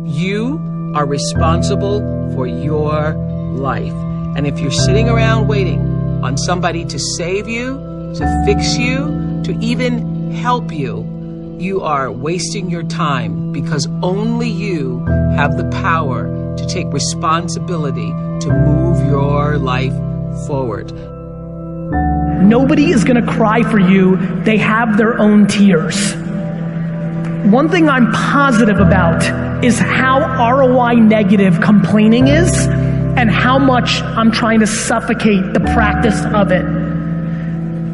You are responsible for your life. And if you're sitting around waiting on somebody to save you, to fix you, to even help you, you are wasting your time, because only you have the power to take responsibility to move your life forward. Nobody is going to cry for you. They have their own tears. One thing I'm positive about is how ROI negative complaining is and how much I'm trying to suffocate the practice of it.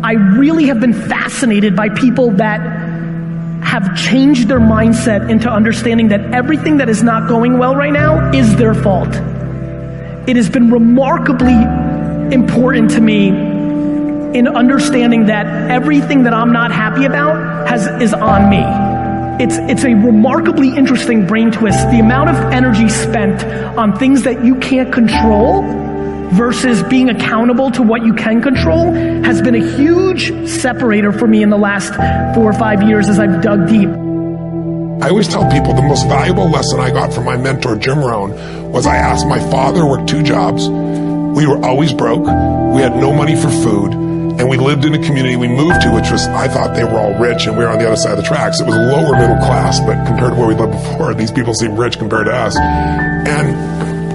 I really have been fascinated by people that have changed their mindset into understanding that everything that is not going well right now is their fault. It has been remarkably important to me in understanding that everything that I'm not happy about is on me. It's a remarkably interesting brain twist. The amount of energy spent on things that you can't control versus being accountable to what you can control has been a huge separator for me in the last 4 or 5 years as I've dug deep. I always tell people the most valuable lesson I got from my mentor, Jim Rohn, was I asked my father, worked 2 jobs. We were always broke. We had no money for food. And we lived in a community we moved to, which was, I thought they were all rich and we were on the other side of the tracks. It was lower middle class, but compared to where we lived before, these people seem rich compared to us. And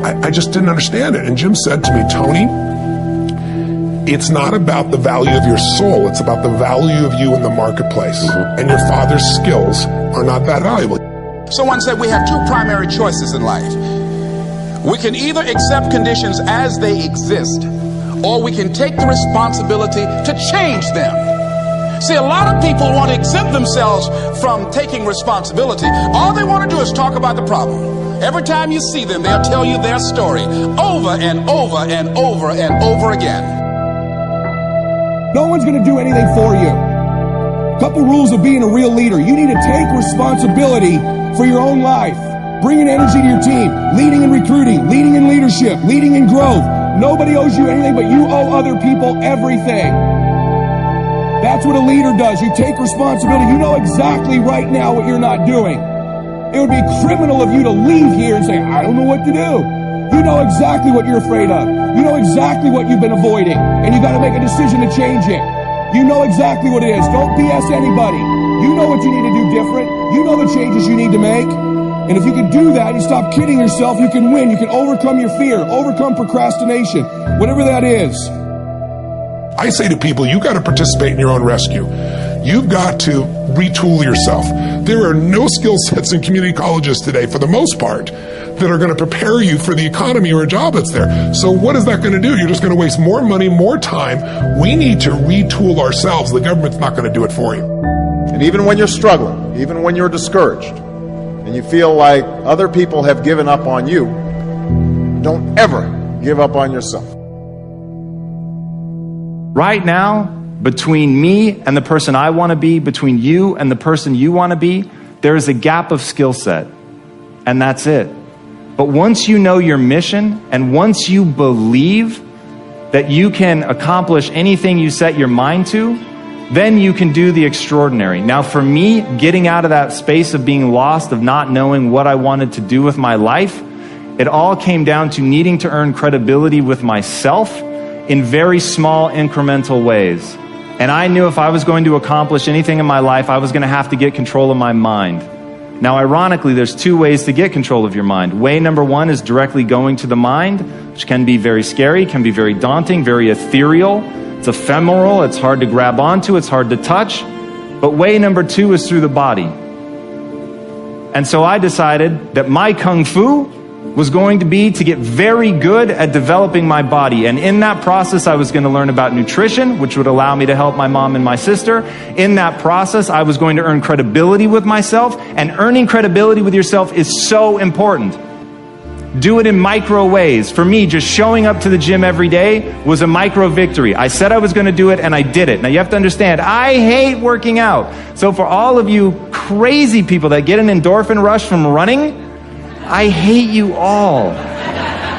I just didn't understand it. And Jim said to me, Tony, it's not about the value of your soul. It's about the value of you in the marketplace. And your father's skills are not that valuable. Someone said we have 2 primary choices in life. We can either accept conditions as they exist, or we can take the responsibility to change them. See, a lot of people want to exempt themselves from taking responsibility. All they want to do is talk about the problem. Every time you see them, they'll tell you their story over and over and over and over again. No one's going to do anything for you. Couple rules of being a real leader. You need to take responsibility for your own life. Bringing energy to your team, leading in recruiting, leading in leadership, leading in growth. Nobody owes you anything, but you owe other people everything. That's what a leader does. You take responsibility. You know exactly right now what you're not doing. It would be criminal of you to leave here and say, I don't know what to do. You know exactly what you're afraid of. You know exactly what you've been avoiding, and you got to make a decision to change it. You know exactly what it is. Don't BS anybody. You know what you need to do different. You know the changes you need to make. And if you can do that, you stop kidding yourself, you can win. You can overcome your fear, overcome procrastination, whatever that is. I say to people, you got to participate in your own rescue. You've got to retool yourself. There are no skill sets in community colleges today, for the most part, that are going to prepare you for the economy or a job that's there. So what is that going to do? You're just going to waste more money, more time. We need to retool ourselves. The government's not going to do it for you. And even when you're struggling, even when you're discouraged, and you feel like other people have given up on you, don't ever give up on yourself. Right now, between me and the person I want to be, between you and the person you want to be, there is a gap of skill set, and that's it. But once you know your mission, and once you believe that you can accomplish anything you set your mind to, then you can do the extraordinary. Now for me, getting out of that space of being lost, of not knowing what I wanted to do with my life, it all came down to needing to earn credibility with myself in very small incremental ways. And I knew if I was going to accomplish anything in my life, I was going to have to get control of my mind. Now ironically, there's 2 ways to get control of your mind. Way number 1 is directly going to the mind, which can be very scary, can be very daunting, very ethereal. It's ephemeral, it's hard to grab onto, it's hard to touch. But way number 2 is through the body. And so I decided that my kung fu was going to be to get very good at developing my body. And in that process, I was going to learn about nutrition, which would allow me to help my mom and my sister. In that process, I was going to earn credibility with myself. And earning credibility with yourself is so important. Do it in micro ways. For me, just showing up to the gym every day was a micro victory. I said I was going to do it, and I did it. Now you have to understand, I hate working out. So for all of you crazy people that get an endorphin rush from running, I hate you all.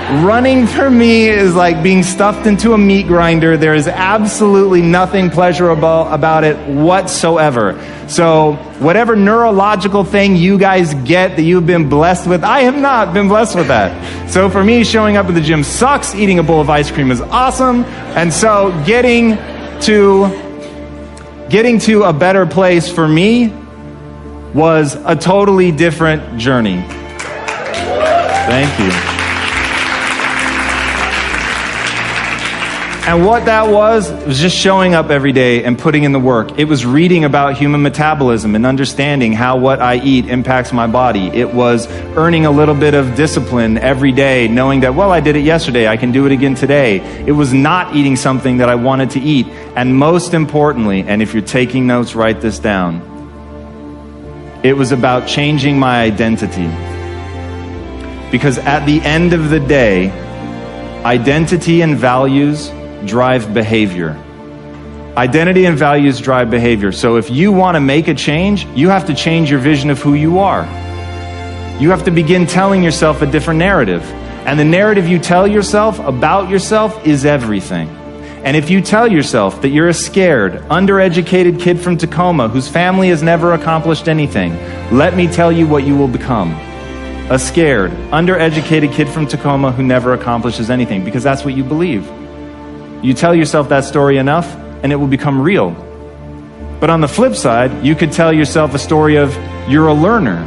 Running for me is like being stuffed into a meat grinder. There is absolutely nothing pleasurable about it whatsoever. So whatever neurological thing you guys get that you've been blessed with, I have not been blessed with that. So for me, showing up at the gym sucks. Eating a bowl of ice cream is awesome. And so getting to a better place for me was a totally different journey. Thank you. And what that was just showing up every day and putting in the work. It was reading about human metabolism and understanding how what I eat impacts my body. It was earning a little bit of discipline every day, knowing that, well, I did it yesterday, I can do it again today. It was not eating something that I wanted to eat. And most importantly, and if you're taking notes, write this down, it was about changing my identity. Because at the end of the day, identity and values drive behavior. Identity and values drive behavior. So if you want to make a change, you have to change your vision of who you are. You have to begin telling yourself a different narrative. And the narrative you tell yourself about yourself is everything. And if you tell yourself that you're a scared, undereducated kid from Tacoma whose family has never accomplished anything, let me tell you what you will become. A scared, undereducated kid from Tacoma who never accomplishes anything, because that's what you believe. You tell yourself that story enough, and it will become real. But on the flip side, you could tell yourself a story of you're a learner.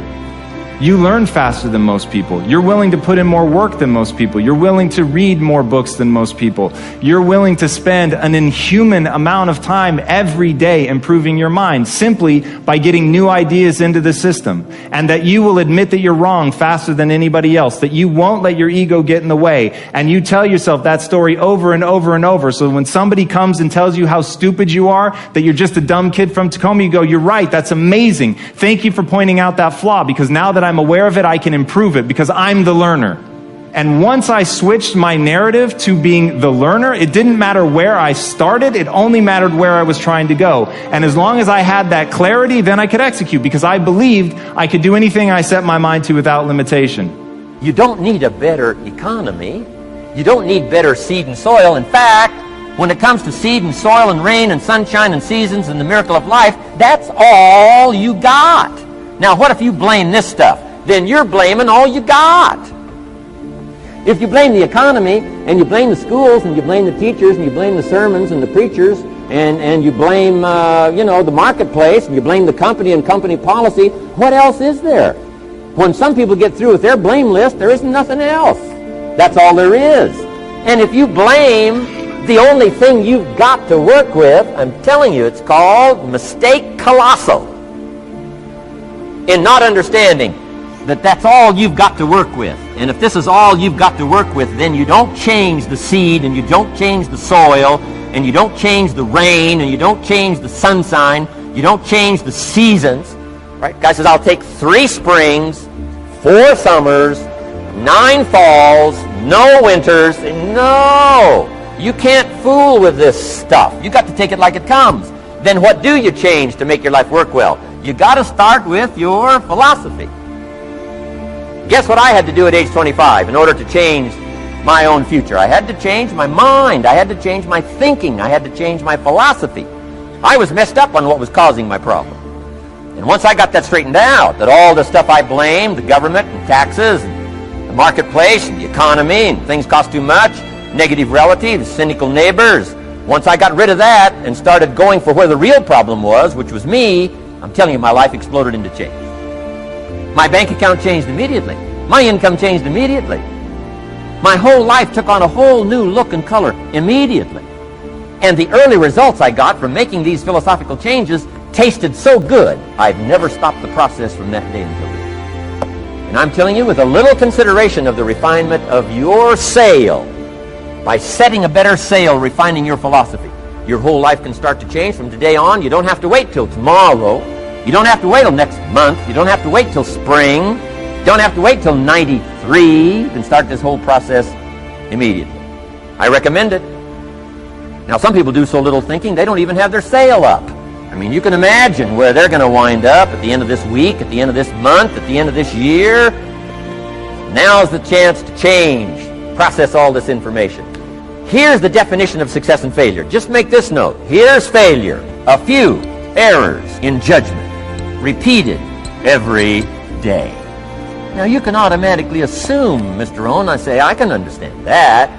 You learn faster than most people. You're willing to put in more work than most people. You're willing to read more books than most people. You're willing to spend an inhuman amount of time every day improving your mind simply by getting new ideas into the system. And that you will admit that you're wrong faster than anybody else. That you won't let your ego get in the way. And you tell yourself that story over and over and over. So when somebody comes and tells you how stupid you are, that you're just a dumb kid from Tacoma, you go, you're right, that's amazing. Thank you for pointing out that flaw, because now that I'm aware of it, I can improve it because I'm the learner. And once I switched my narrative to being the learner, it didn't matter where I started, it only mattered where I was trying to go. And as long as I had that clarity, then I could execute, because I believed I could do anything I set my mind to without limitation. You don't need a better economy. You don't need better seed and soil. In fact, when it comes to seed and soil and rain and sunshine and seasons and the miracle of life, that's all you got. Now, what if you blame this stuff? Then you're blaming all you got. If you blame the economy, and you blame the schools, and you blame the teachers, and you blame the sermons and the preachers, and you blame, the marketplace, and you blame the company and company policy, what else is there? When some people get through with their blame list, there isn't nothing else. That's all there is. And if you blame the only thing you've got to work with, I'm telling you, it's called mistake colossal. In not understanding that that's all you've got to work with. And if this is all you've got to work with, then you don't change the seed, and you don't change the soil, and you don't change the rain, and you don't change the sunshine, you don't change the seasons. Right? Guy says, I'll take 3 springs, 4 summers, 9 falls, no winters. No! You can't fool with this stuff. You got to take it like it comes. Then what do you change to make your life work well? You got to start with your philosophy. Guess what I had to do at age 25 in order to change my own future? I had to change my mind. I had to change my thinking. I had to change my philosophy. I was messed up on what was causing my problem. And once I got that straightened out, that all the stuff I blamed, the government and taxes and the marketplace and the economy and things cost too much, negative relatives, cynical neighbors, once I got rid of that and started going for where the real problem was, which was me, I'm telling you, my life exploded into change. My bank account changed immediately. My income changed immediately. My whole life took on a whole new look and color immediately. And the early results I got from making these philosophical changes tasted so good, I've never stopped the process from that day until today. And I'm telling you, with a little consideration of the refinement of your sail, by setting a better sail, refining your philosophy, your whole life can start to change from today on. You don't have to wait till tomorrow. You don't have to wait till next month. You don't have to wait till spring. You don't have to wait till 93. You can start this whole process immediately. I recommend it. Now, some people do so little thinking, they don't even have their sail up. I mean, you can imagine where they're going to wind up at the end of this week, at the end of this month, at the end of this year. Now's the chance to change. process all this information. Here's the definition of success and failure. Just make this note. Here's failure. A few errors in judgment, repeated every day. Now you can automatically assume, Mr. Owen, I say, I can understand that.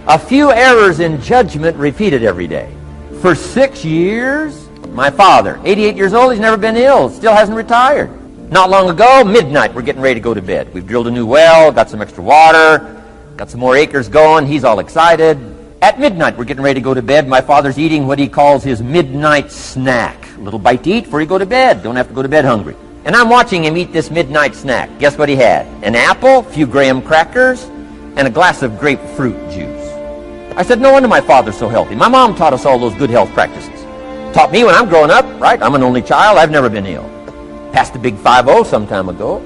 A few errors in judgment repeated every day. For 6 years, my father, 88 years old, he's never been ill, still hasn't retired. Not long ago, midnight, we're getting ready to go to bed. We've drilled a new well, got some extra water, got some more acres going, he's all excited. At midnight, we're getting ready to go to bed. My father's eating what he calls his midnight snack. A little bite to eat before you go to bed. Don't have to go to bed hungry. And I'm watching him eat this midnight snack. Guess what he had? An apple, a few graham crackers, and a glass of grapefruit juice. I said, no wonder my father's so healthy. My mom taught us all those good health practices. Taught me when I'm growing up, right? I'm an only child. I've never been ill. Passed the big 5-0 some time ago.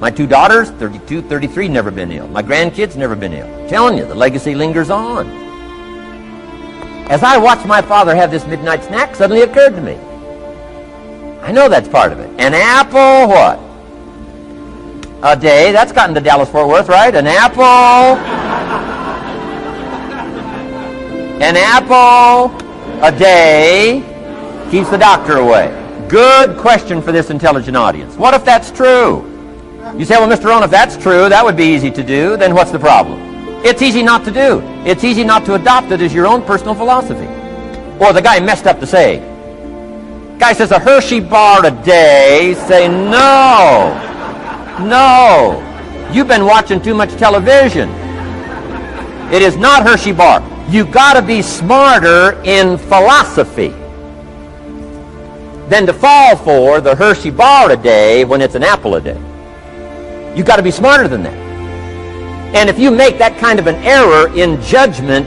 My 2 daughters, 32, 33, never been ill. My grandkids, never been ill. I'm telling you, the legacy lingers on. As I watched my father have this midnight snack, suddenly it occurred to me. I know that's part of it. An apple, what? A day. That's gotten to Dallas-Fort Worth, right? An apple. An apple a day keeps the doctor away. Good question for this intelligent audience. What if that's true? You say, well, Mr. Owen, if that's true, that would be easy to do. Then what's the problem? It's easy not to do. It's easy not to adopt it as your own personal philosophy. Or the guy messed up the saying. Guy says a Hershey bar a day. Say, no. No. You've been watching too much television. It is not Hershey bar. You got to be smarter in philosophy than to fall for the Hershey bar a day when it's an apple a day. You got to be smarter than that. And if you make that kind of an error in judgment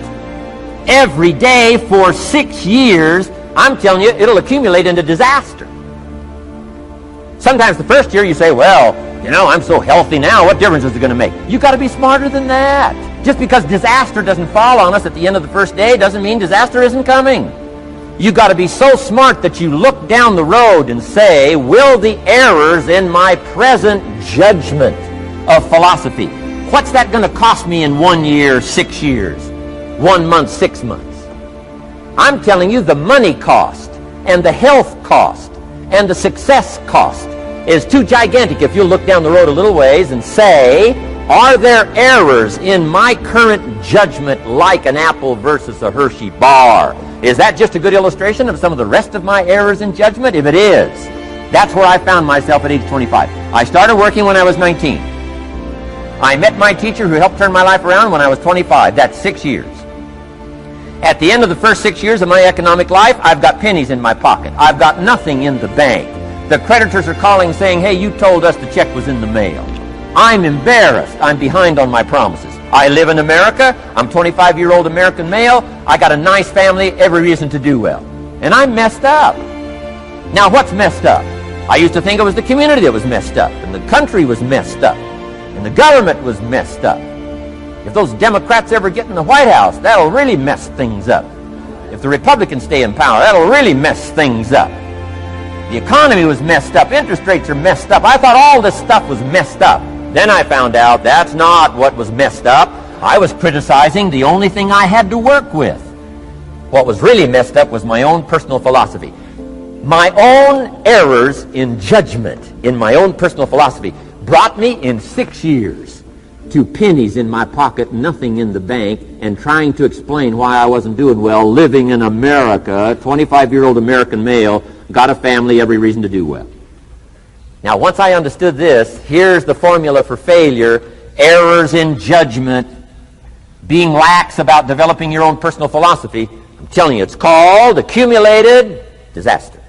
every day for 6 years, I'm telling you, it'll accumulate into disaster. Sometimes the first year you say, well, you know, I'm so healthy now, what difference is it going to make? You got to be smarter than that. Just because disaster doesn't fall on us at the end of the first day doesn't mean disaster isn't coming. You got to be so smart that you look down the road and say, will the errors in my present judgment of philosophy, what's that going to cost me in 1 year, 6 years, 1 month, 6 months? I'm telling you, the money cost and the health cost and the success cost is too gigantic if you look down the road a little ways and say, are there errors in my current judgment like an apple versus a Hershey bar? Is that just a good illustration of some of the rest of my errors in judgment? If it is, that's where I found myself at age 25. I started working when I was 19. I met my teacher who helped turn my life around when I was 25. That's 6 years. At the end of the first 6 years of my economic life, I've got pennies in my pocket. I've got nothing in the bank. The creditors are calling saying, hey, you told us the check was in the mail. I'm embarrassed. I'm behind on my promises. I live in America. I'm 25-year-old American male. I got a nice family, every reason to do well. And I'm messed up. Now, what's messed up? I used to think it was the community that was messed up, and the country was messed up, and the government was messed up. If those Democrats ever get in the White House, that'll really mess things up. If the Republicans stay in power, that'll really mess things up. The economy was messed up. Interest rates are messed up. I thought all this stuff was messed up. Then I found out that's not what was messed up. I was criticizing the only thing I had to work with. What was really messed up was my own personal philosophy. My own errors in judgment in my own personal philosophy brought me in 6 years to pennies in my pocket, nothing in the bank, and trying to explain why I wasn't doing well, living in America, 25-year-old American male, got a family, every reason to do well. Now, once I understood this, here's the formula for failure: errors in judgment, being lax about developing your own personal philosophy. I'm telling you, it's called accumulated disaster.